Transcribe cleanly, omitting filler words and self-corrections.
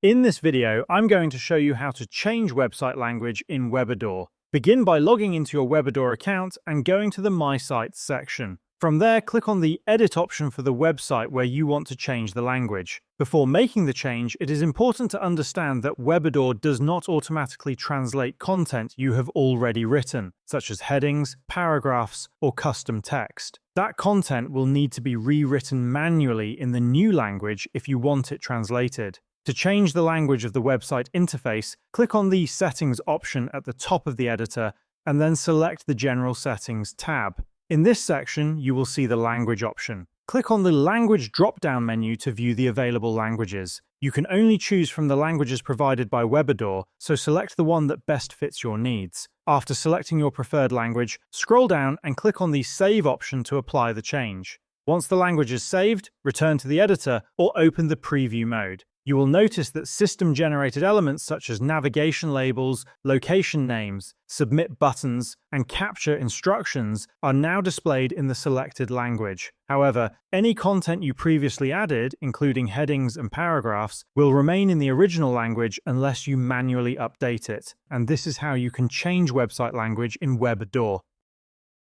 In this video, I'm going to show you how to change website language in Webador. Begin by logging into your Webador account and going to the My Sites section. From there, click on the Edit option for the website where you want to change the language. Before making the change, it is important to understand that Webador does not automatically translate content you have already written, such as headings, paragraphs, or custom text. That content will need to be rewritten manually in the new language if you want it translated. To change the language of the website interface, click on the Settings option at the top of the editor and then select the General Settings tab. In this section, you will see the Language option. Click on the Language drop-down menu to view the available languages. You can only choose from the languages provided by Webador, so select the one that best fits your needs. After selecting your preferred language, scroll down and click on the Save option to apply the change. Once the language is saved, return to the editor or open the Preview mode. You will notice that system-generated elements such as navigation labels, location names, submit buttons, and capture instructions are now displayed in the selected language. However, any content you previously added, including headings and paragraphs, will remain in the original language unless you manually update it. And this is how you can change website language in Webador.